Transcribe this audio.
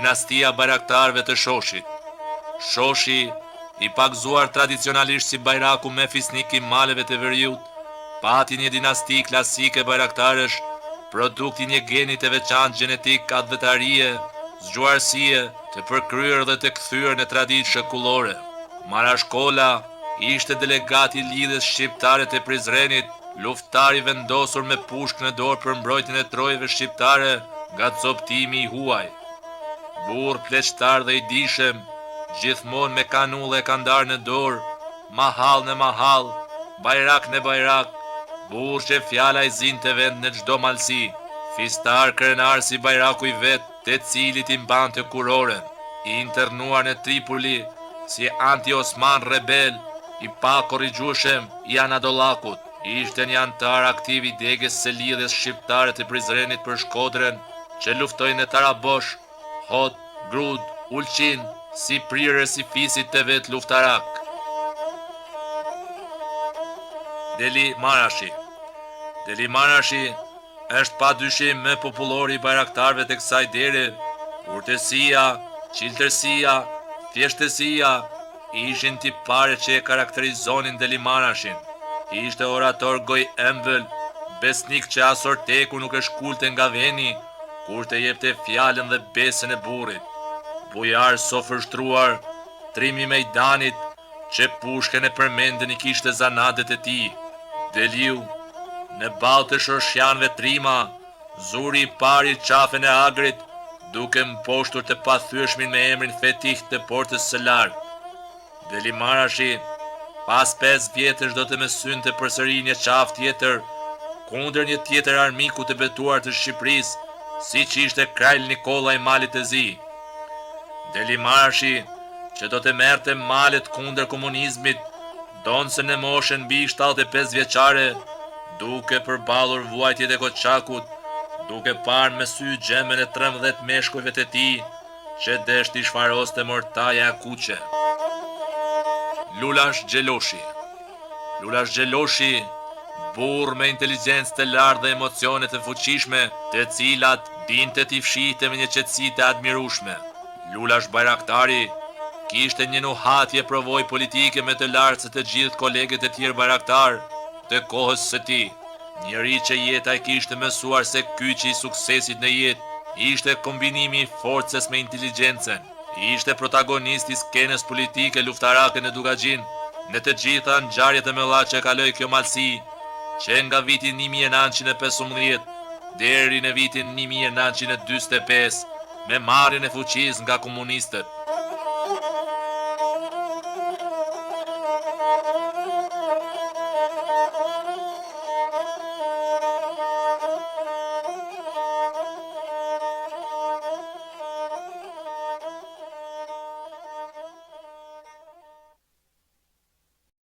dinastia bajraktarëve të Shoshit. Shoshi, i pagzuar tradicionalisht si bajraku me fisnik i maleve të Veriut, pati një dinasti klasike bajraktarësh, produkti një geni të veçantë gjenetik advetarie, zgjuarësie, të përkryer dhe të kthyer në traditë shekullore. Marashkolla ishte delegati i lidhjes shqiptare të Prizrenit, luftari vendosur me pushkë në dorë për mbrojtjen e trojeve shqiptare nga coptimi i huaj. Burr pleqtar dhe i dijshëm, gjithmonë me kanull e kandar në dorë, mahall në mahall, bajrak në bajrak, burr që fjala i zinte vend në çdo malsi, fistar krenar si bajraku i vet, të cilit i mbante kuroren, i internuar në Tripoli si anti-Osman rebel, i pa korrigjueshëm i Anadolakut, ishte një antar aktiv i degës së lidhjes shqiptare të Prizrenit për Shkodrën, që luftoi në Tarabosh, Hot, Grud, Ulqin, si prirës i fisit të vet luftarak. Deli Marashi është pa dyshim më popullori i bajraktarëve të kësaj deri. Urtësia, qiltërsia, thjeshtësia ishin tipare që e karakterizonin Deli Marashin. Ishte orator goj ëmbël, besnik që asor teku nuk e shkulte nga veni, kur të jepte fjalën dhe besën e burrit. Bujar sofërshtruar, trimi mejdanit, që pushkën e përmendën i kishte zanadet e tij. Deliu, në ballë të shorshanëve trima, zuri i pari qafen e Agrit, duke mposhtur të pathyeshmin me emrin fetih të portës së lartë. Deli Marashi, pas 5 vjetësh do të mësynte përsëri një qafë tjetër, kundër një tjetër armiku të betuar të Shqipërisë, siç ishte Krajl Nikolla i Malit të Zi. Deli Marashi, që do të merrte malet kundër komunizmit, donse në moshën mbi 75 vjeçare, duke përballur vuajtjet e Koçakut, duke parë me sy gjemën e 13 meshkujve të tij, që deshti shfaroste mortaja e kuqe. Lulash Gjeloshi, burr me inteligjencë të lartë dhe emocione të fuqishme, të cilat dinte t'i fshihte me një qetësi të admirueshme. Lulash bajraktari kishte një nuhatje provoj politike me të lartë se të gjithë kolegët e tjerë bajraktar të kohës së tij. Njëri që jeta e kishte mësuar se kyçi i suksesit në jetë ishte kombinimi i forcës me inteligjencën. Ishte protagonisti i skenës politike luftarake në Dugaxhin, në të gjitha ngjarjet e mëdha që kaloi kjo malsi, që nga viti 1915 deri në vitin 1945, me marrjen e fuqisë nga komunistët.